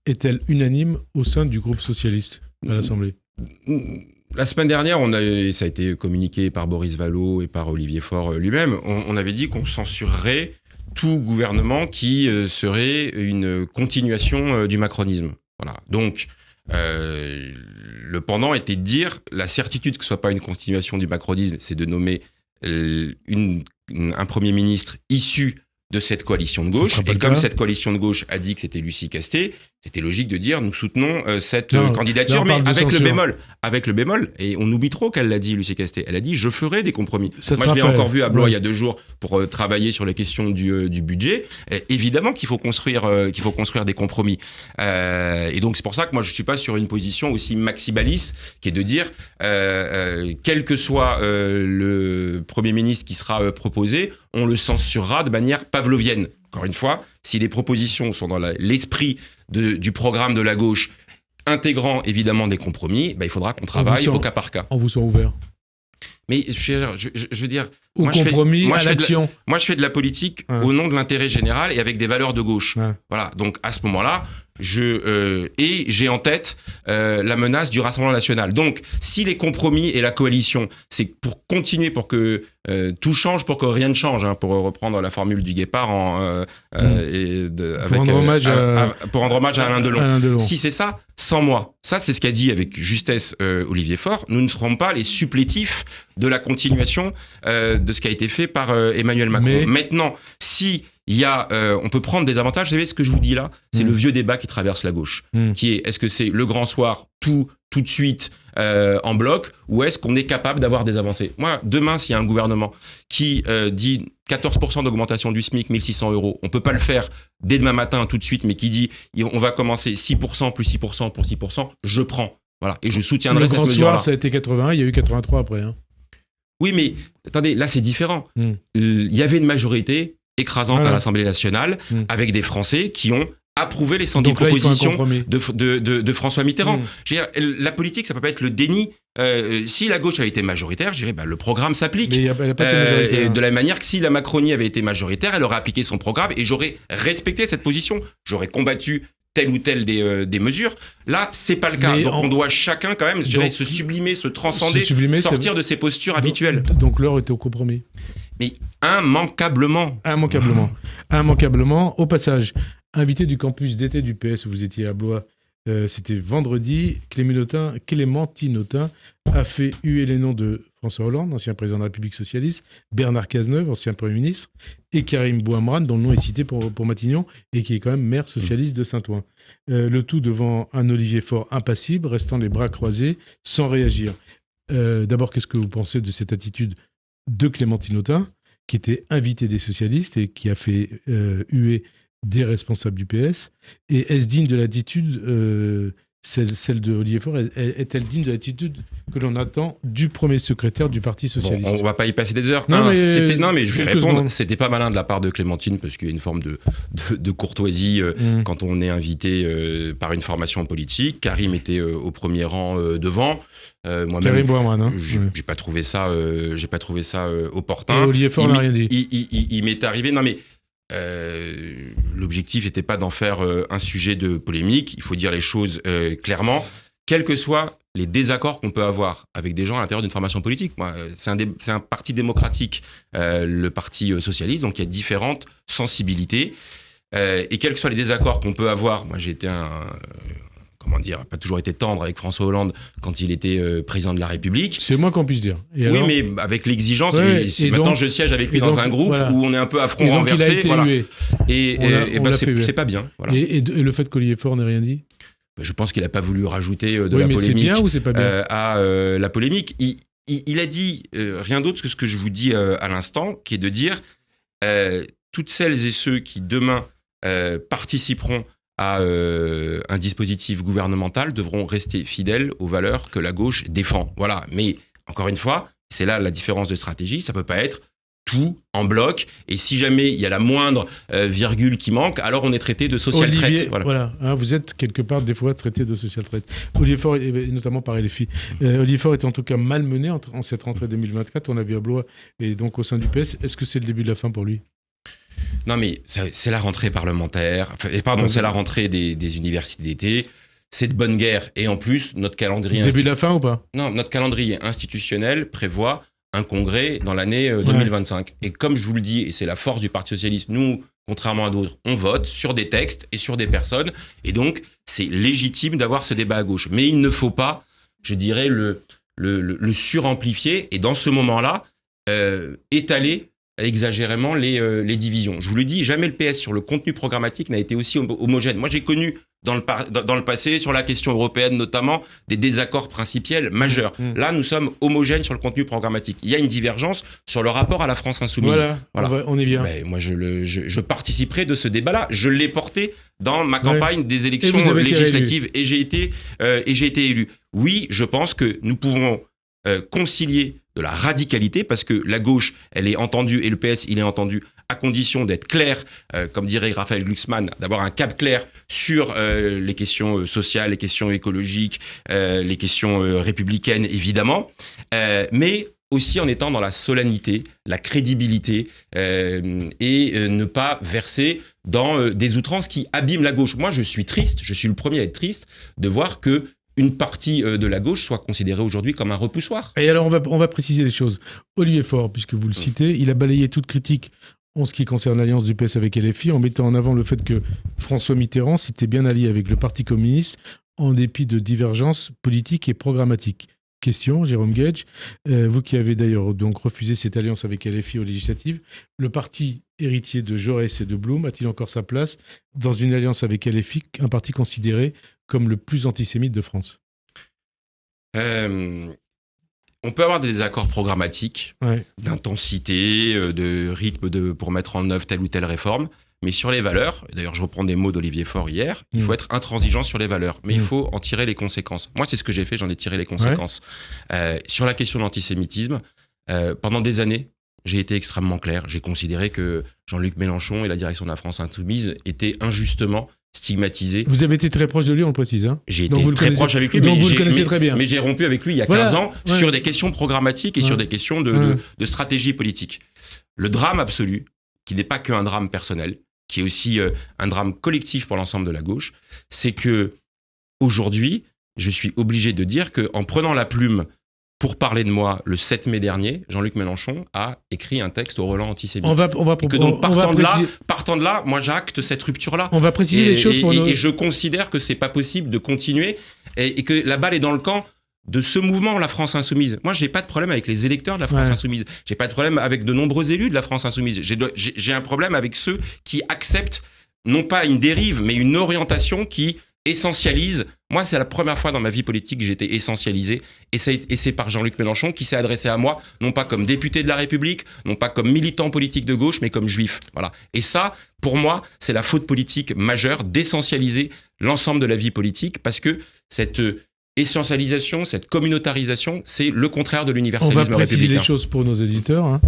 Est-elle unanime au sein du groupe socialiste à l'Assemblée? La semaine dernière, ça a été communiqué par Boris Vallaud et par Olivier Faure lui-même, on avait dit qu'on censurerait tout gouvernement qui serait une continuation du macronisme. Voilà. Donc, le pendant était de dire, la certitude que ce ne soit pas une continuation du macronisme, c'est de nommer un Premier ministre issu de cette coalition de gauche. Et comme cette coalition de gauche a dit que c'était Lucie Castet, c'était logique de dire nous soutenons cette candidature, mais avec le bémol. Et on oublie trop qu'elle l'a dit, Lucie Castet. Elle a dit je ferai des compromis. Moi, je l'ai encore vu à Blois il y a 2 jours pour travailler sur les questions du budget. Évidemment qu'il faut construire des compromis. Et donc c'est pour ça que moi je suis pas sur une position aussi maximaliste, qui est de dire quel que soit le Premier ministre qui sera proposé, on le censurera de manière pavlovienne. Encore une fois, si les propositions sont dans l'esprit du programme de la gauche, intégrant évidemment des compromis, il faudra qu'on travaille au cas par cas. On vous sent ouvert. Mais je veux dire... Au compromis, à l'action. Moi, je fais de la politique au nom de l'intérêt général et avec des valeurs de gauche. Voilà. Donc, à ce moment-là, j'ai en tête la menace du Rassemblement national. Donc, si les compromis et la coalition, c'est pour continuer, pour que tout change, pour que rien ne change, pour reprendre la formule du Guépard pour rendre hommage à Alain Delon. Si c'est ça, sans moi. Ça, c'est ce qu'a dit avec justesse Olivier Faure. Nous ne serons pas les supplétifs de la continuation de ce qui a été fait par Emmanuel Macron. Maintenant, si on peut prendre des avantages. Vous savez, ce que je vous dis là, c'est le vieux débat qui traverse la gauche. Qui est, est-ce que c'est le grand soir, tout de suite, en bloc, ou est-ce qu'on est capable d'avoir des avancées? Moi, demain, s'il y a un gouvernement qui dit 14% d'augmentation du SMIC, 1 600 €, on peut pas le faire dès demain matin, tout de suite, mais qui dit on va commencer 6%, plus 6%, pour 6%, je prends. Voilà, et je soutiendrai cette mesure-là. Le grand soir, ça a été 81, il y a eu 83 après. Oui, mais attendez, là, c'est différent. Il y avait une majorité écrasante à l'Assemblée nationale avec des Français qui ont approuvé les 110 propositions de François Mitterrand. Je veux dire, la politique, ça peut pas être le déni. Si la gauche avait été majoritaire, je dirais le programme s'applique. Mais elle n'a pas été majoritaire. De la même manière que si la Macronie avait été majoritaire, elle aurait appliqué son programme et j'aurais respecté cette position. J'aurais combattu telle ou telle des mesures. Là, c'est pas le cas. Donc on doit chacun quand même se sublimer, se transcender, sortir de ses postures habituelles. Donc l'heure était au compromis. Mais immanquablement. Au passage, invité du campus d'été du PS où vous étiez à Blois, c'était vendredi, Clémentine Autain a fait huer les noms de François Hollande, ancien président de la République socialiste, Bernard Cazeneuve, ancien Premier ministre, et Karim Bouamran, dont le nom est cité pour Matignon, et qui est quand même maire socialiste de Saint-Ouen. Le tout devant un Olivier Faure impassible, restant les bras croisés, sans réagir. D'abord, qu'est-ce que vous pensez de cette attitude de Clémentine Autain, qui était invitée des socialistes et qui a fait huer des responsables du PS? Et est-ce digne de l'attitude, celle de Olivier Faure, est-elle digne de l'attitude que l'on attend du premier secrétaire du Parti socialiste? On va pas y passer des heures. Mais je vais répondre. C'était pas malin de la part de Clémentine, parce qu'il y a une forme de courtoisie quand on est invité par une formation politique. Karim était au premier rang devant. Karim Bouamran, j'ai pas trouvé ça opportun. Et Olivier Faure n'a rien dit. Il m'est arrivé. Non mais l'objectif n'était pas d'en faire un sujet de polémique. Il faut dire les choses clairement. Quelle que soit les désaccords qu'on peut avoir avec des gens à l'intérieur d'une formation politique. Moi, c'est un parti démocratique, le parti socialiste, donc il y a différentes sensibilités. Et quels que soient les désaccords qu'on peut avoir, moi j'ai été pas toujours été tendre avec François Hollande quand il était président de la République. C'est moins qu'on puisse dire. Et oui, alors mais avec l'exigence, et maintenant donc, je siège avec lui dans un groupe voilà. où on est un peu à front Et donc renversé. il a été voilà. hué. C'est pas bien. Voilà. Et le fait qu'Olivier Faure n'ait rien dit. Je pense qu'il n'a pas voulu rajouter de Oui, la mais polémique. c'est bien ou c'est pas bien à la polémique. Il a dit rien d'autre que ce que je vous dis à l'instant, qui est de dire toutes celles et ceux qui demain participeront à un dispositif gouvernemental devront rester fidèles aux valeurs que la gauche défend. Voilà. Mais encore une fois, c'est là la différence de stratégie. Ça peut pas être tout en bloc. Et si jamais il y a la moindre virgule qui manque, alors on est traité de social traite. Voilà. Hein, vous êtes quelque part des fois traité de social traite. Olivier Faure, et notamment par LFI. Olivier Faure est en tout cas malmené en cette rentrée 2024. On a vu à Blois et donc au sein du PS. Est-ce que c'est le début de la fin pour lui ? Non, mais c'est la rentrée parlementaire. C'est la rentrée des universités d'été. C'est de bonne guerre. Et en plus, notre calendrier... Début de la fin ou pas ? Non, notre calendrier institutionnel prévoit un congrès dans l'année 2025. Et comme je vous le dis, et c'est la force du Parti socialiste, nous, contrairement à d'autres, on vote sur des textes et sur des personnes. Et donc, c'est légitime d'avoir ce débat à gauche. Mais il ne faut pas, je dirais, le suramplifier. Et dans ce moment-là, étaler exagérément les divisions. Je vous le dis, jamais le PS sur le contenu programmatique n'a été aussi homogène. Moi, j'ai connu dans le passé, sur la question européenne notamment, des désaccords principiels majeurs. Là, nous sommes homogènes sur le contenu programmatique. Il y a une divergence sur le rapport à la France insoumise. Voilà. On est bien. Ben, moi, je participerai de ce débat-là. Je l'ai porté dans ma campagne des élections législatives et j'ai été élu. Oui, je pense que nous pouvons concilier de la radicalité, parce que la gauche, elle est entendue, et le PS, il est entendu, à condition d'être clair, comme dirait Raphaël Glucksmann, d'avoir un cap clair sur les questions sociales, les questions écologiques, les questions républicaines, évidemment, mais aussi en étant dans la solennité, la crédibilité, et ne pas verser dans des outrances qui abîment la gauche. Moi, je suis triste, je suis le premier à être triste de voir que une partie de la gauche soit considérée aujourd'hui comme un repoussoir. Et alors, on va préciser les choses. Olivier Faure, puisque vous le citez, il a balayé toute critique en ce qui concerne l'alliance du PS avec LFI, en mettant en avant le fait que François Mitterrand s'était bien allié avec le Parti communiste, en dépit de divergences politiques et programmatiques. Question, Jérôme Guedj, vous qui avez d'ailleurs donc refusé cette alliance avec LFI aux législatives, le parti héritier de Jaurès et de Blum a-t-il encore sa place dans une alliance avec LFI, un parti considéré comme le plus antisémite de France ? On peut avoir des désaccords programmatiques, d'intensité, de rythme pour mettre en œuvre telle ou telle réforme, mais sur les valeurs, d'ailleurs je reprends des mots d'Olivier Faure hier, il faut être intransigeant sur les valeurs, mais il faut en tirer les conséquences. Moi c'est ce que j'ai fait, j'en ai tiré les conséquences. Sur la question de l'antisémitisme, pendant des années, j'ai été extrêmement clair, j'ai considéré que Jean-Luc Mélenchon et la direction de la France Insoumise étaient injustement stigmatisé. Vous avez été très proche de lui, on le précise. Hein, j'ai été très proche avec lui, donc vous le connaissez très bien. Mais j'ai rompu avec lui il y a 15 ans sur des questions programmatiques et sur des questions de stratégie politique. Le drame absolu, qui n'est pas qu'un drame personnel, qui est aussi un drame collectif pour l'ensemble de la gauche, c'est que aujourd'hui, je suis obligé de dire qu'en prenant la plume pour parler de moi, le 7 mai dernier, Jean-Luc Mélenchon a écrit un texte au relent antisémite. Partant de là, moi j'acte cette rupture-là. On va préciser les choses pour nous. Et je considère que c'est pas possible de continuer et que la balle est dans le camp de ce mouvement, la France Insoumise. Moi, j'ai pas de problème avec les électeurs de la France Insoumise. J'ai pas de problème avec de nombreux élus de la France Insoumise. J'ai un problème avec ceux qui acceptent non pas une dérive, mais une orientation qui essentialise. Moi, c'est la première fois dans ma vie politique que j'ai été essentialisé, et c'est par Jean-Luc Mélenchon qui s'est adressé à moi, non pas comme député de la République, non pas comme militant politique de gauche, mais comme juif. Voilà. Et ça, pour moi, c'est la faute politique majeure d'essentialiser l'ensemble de la vie politique, parce que cette essentialisation, cette communautarisation, c'est le contraire de l'universalisme républicain. On va préciser les choses pour nos éditeurs. Hein.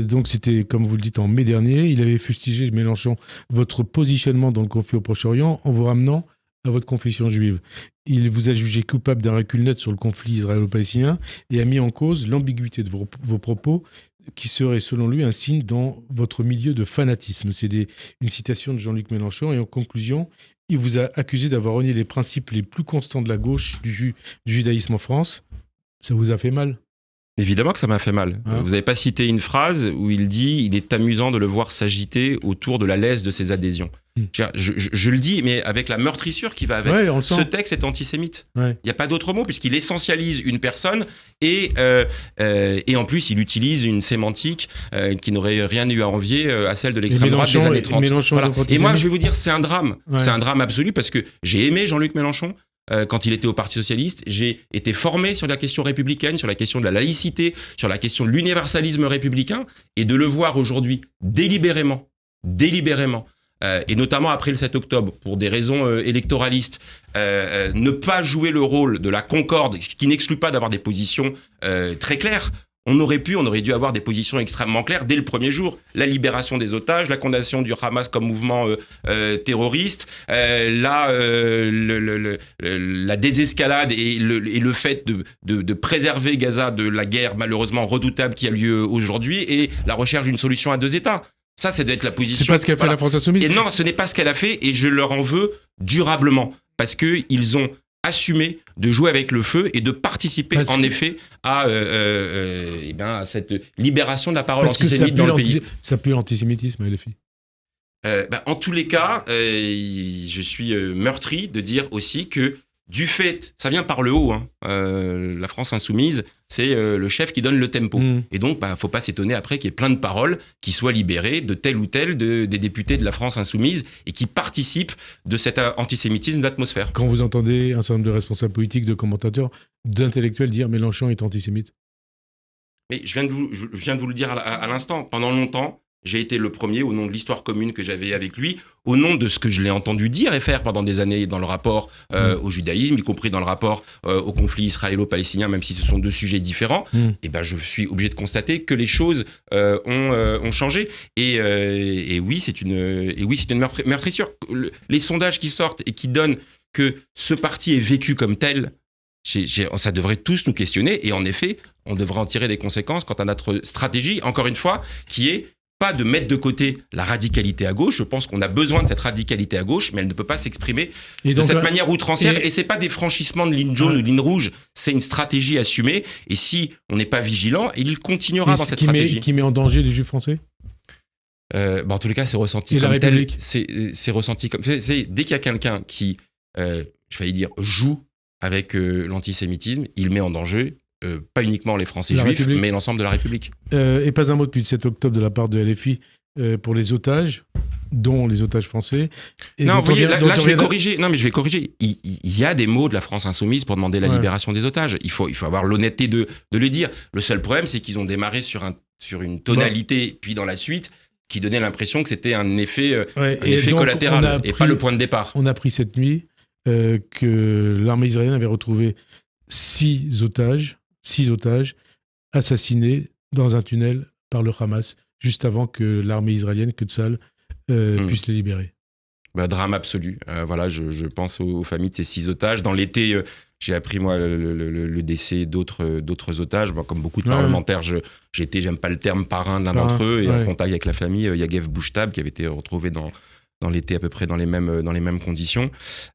Donc c'était, comme vous le dites, en mai dernier. Il avait fustigé, Mélenchon, votre positionnement dans le conflit au Proche-Orient en vous ramenant à votre confession juive. Il vous a jugé coupable d'un recul net sur le conflit israélo-palestinien et a mis en cause l'ambiguïté de vos propos qui serait, selon lui, un signe dans votre milieu de fanatisme. C'est une citation de Jean-Luc Mélenchon. Et en conclusion, il vous a accusé d'avoir renié les principes les plus constants de la gauche du judaïsme en France. Ça vous a fait mal? Évidemment que ça m'a fait mal. Hein? Vous n'avez pas cité une phrase où il dit « Il est amusant de le voir s'agiter autour de la laisse de ses adhésions ». Je le dis, mais avec la meurtrissure qui va avec. Ouais, on le Ce sent. texte est antisémite. Ouais. Il n'y a pas d'autre mot, puisqu'il essentialise une personne et en plus, il utilise une sémantique qui n'aurait rien eu à envier à celle de l'extrême droite des années 30. Voilà. Et moi, je vais vous dire, c'est un drame. Ouais. C'est un drame absolu, parce que j'ai aimé Jean-Luc Mélenchon. Quand il était au Parti Socialiste, j'ai été formé sur la question républicaine, sur la question de la laïcité, sur la question de l'universalisme républicain, et de le voir aujourd'hui délibérément, et notamment après le 7 octobre, pour des raisons électoralistes, ne pas jouer le rôle de la concorde, ce qui n'exclut pas d'avoir des positions très claires. On aurait dû avoir des positions extrêmement claires dès le premier jour. La libération des otages, la condamnation du Hamas comme mouvement terroriste, la désescalade et le fait de préserver Gaza de la guerre malheureusement redoutable qui a lieu aujourd'hui, et la recherche d'une solution à deux États. Ça doit être la position. C'est pas ce qu'a fait la France Insoumise. Et non, ce n'est pas ce qu'elle a fait, et je leur en veux durablement, parce qu'ils ont assumé de jouer avec le feu et de participer en effet à cette libération de la parole antisémite dans le pays. Ça pue l'antisémitisme, LFI. En tous les cas, je suis meurtri de dire aussi que du fait, ça vient par le haut, la France Insoumise, c'est le chef qui donne le tempo. Et donc, faut pas s'étonner après qu'il y ait plein de paroles qui soient libérées de tel ou tel des députés de la France Insoumise et qui participent de cet antisémitisme d'atmosphère. Quand vous entendez un certain nombre de responsables politiques, de commentateurs, d'intellectuels dire Mélenchon est antisémite. Mais je viens de vous le dire à l'instant. Pendant longtemps, j'ai été le premier, au nom de l'histoire commune que j'avais avec lui, au nom de ce que je l'ai entendu dire et faire pendant des années dans le rapport au judaïsme, y compris dans le rapport au conflit israélo-palestinien, même si ce sont deux sujets différents, et je suis obligé de constater que les choses ont changé. Et oui, c'est une meurtrissure. Les sondages qui sortent et qui donnent que ce parti est vécu comme tel, ça devrait tous nous questionner. Et en effet, on devrait en tirer des conséquences quant à notre stratégie, encore une fois, qui est pas de mettre de côté la radicalité à gauche. Je pense qu'on a besoin de cette radicalité à gauche, mais elle ne peut pas s'exprimer de cette manière outrancière. Et c'est pas des franchissements de ligne jaune ou de ligne rouge, c'est une stratégie assumée. Et si on n'est pas vigilant, il continuera dans cette stratégie. Qui met en danger les Juifs français? En tous les cas, c'est ressenti comme tel. C'est ressenti comme... dès qu'il y a quelqu'un qui, joue avec l'antisémitisme, il met en danger pas uniquement les Français juifs, mais l'ensemble de la République. Et pas un mot depuis le 7 octobre de la part de LFI pour les otages, dont les otages français. Et non, vous voyez, là je vais corriger. Non, mais je vais corriger. Il y a des mots de la France Insoumise pour demander la libération des otages. Il faut avoir l'honnêteté de le dire. Le seul problème, c'est qu'ils ont démarré sur une tonalité, puis dans la suite, qui donnait l'impression que c'était un effet collatéral et pas le point de départ. On a appris cette nuit que l'armée israélienne avait retrouvé 6 otages assassinés dans un tunnel par le Hamas, juste avant que l'armée israélienne, que Tsahal, puisse les libérer. Drame absolu. Je pense aux familles de ces 6 otages. Dans l'été, j'ai appris, moi, le décès d'autres otages. Comme beaucoup de parlementaires, j'aime pas le terme parrain de l'un d'entre eux, et en contact avec la famille, Yagev Bouchtab, qui avait été retrouvé dans l'été à peu près dans les mêmes conditions.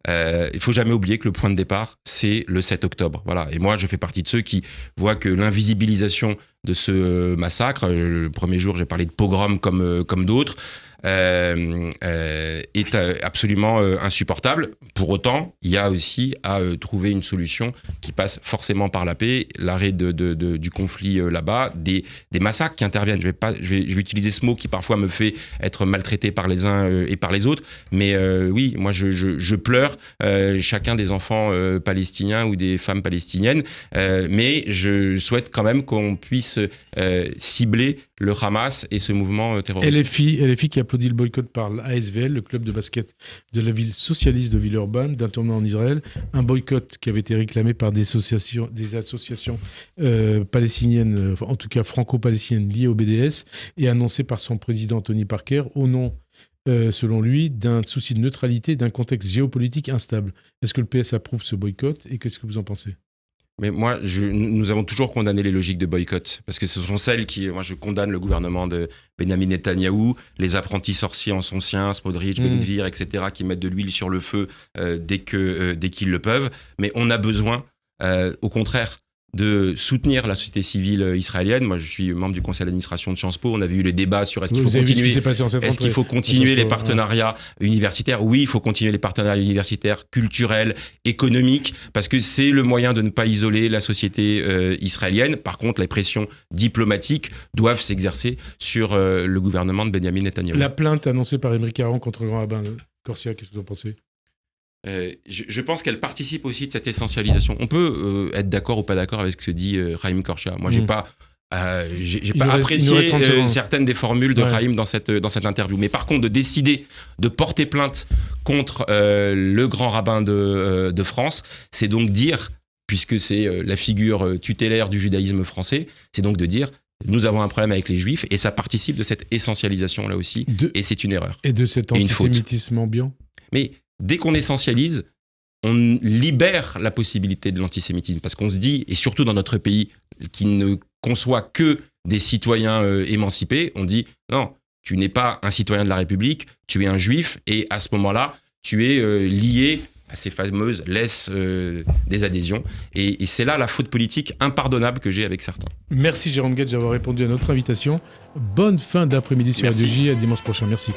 Il faut jamais oublier que le point de départ, c'est le 7 octobre. Voilà. Et moi, je fais partie de ceux qui voient que l'invisibilisation de ce massacre, le premier jour, j'ai parlé de pogrom comme d'autres, est absolument insupportable. Pour autant, il y a aussi à trouver une solution qui passe forcément par la paix, l'arrêt du conflit là-bas, des massacres qui interviennent. Je vais utiliser ce mot qui parfois me fait être maltraité par les uns et par les autres, mais oui, moi je pleure chacun des enfants palestiniens ou des femmes palestiniennes, mais je souhaite quand même qu'on puisse cibler le Hamas et ce mouvement terroriste. LFI qui applaudit le boycott par l'ASVL, le club de basket de la ville socialiste de Villeurbanne, d'un tournoi en Israël. Un boycott qui avait été réclamé par des associations palestiniennes, en tout cas franco-palestiniennes liées au BDS, et annoncé par son président Tony Parker au nom, selon lui, d'un souci de neutralité, d'un contexte géopolitique instable. Est-ce que le PS approuve ce boycott et qu'est-ce que vous en pensez ? Mais moi, nous avons toujours condamné les logiques de boycott, parce que ce sont celles qui... Moi, je condamne le gouvernement de Benyamin Netanyahou, les apprentis sorciers en son sien, Smodrich, Ben Gvir, etc., qui mettent de l'huile sur le feu dès qu'ils le peuvent. Mais on a besoin, au contraire, de soutenir la société civile israélienne. Moi, je suis membre du conseil d'administration de Sciences Po. On avait eu les débats sur est-ce qu'il faut continuer les partenariats universitaires. Oui, il faut continuer les partenariats universitaires, culturels, économiques, parce que c'est le moyen de ne pas isoler la société israélienne. Par contre, les pressions diplomatiques doivent s'exercer sur le gouvernement de Benyamin Netanyahou. La plainte annoncée par Émeric Caron contre le grand rabbin Corsia, qu'est-ce que vous en pensez ? Je pense qu'elle participe aussi de cette essentialisation. On peut être d'accord ou pas d'accord avec ce que dit Chaim Korsia. Moi, j'ai pas apprécié certaines des formules de Chaim dans cette interview. Mais par contre, de décider de porter plainte contre le grand rabbin de France, c'est donc dire, puisque c'est la figure tutélaire du judaïsme français, c'est donc de dire nous avons un problème avec les juifs, et ça participe de cette essentialisation là aussi, et c'est une erreur. Et de cet antisémitisme ambiant. Mais dès qu'on essentialise, on libère la possibilité de l'antisémitisme, parce qu'on se dit, et surtout dans notre pays qui ne conçoit que des citoyens émancipés, on dit non, tu n'es pas un citoyen de la République, tu es un juif, et à ce moment-là, tu es lié à ces fameuses laisses des adhésions, et c'est là la faute politique impardonnable que j'ai avec certains. Merci Jérôme Guedj d'avoir répondu à notre invitation. Bonne fin d'après-midi sur Radio J, à dimanche prochain. Merci.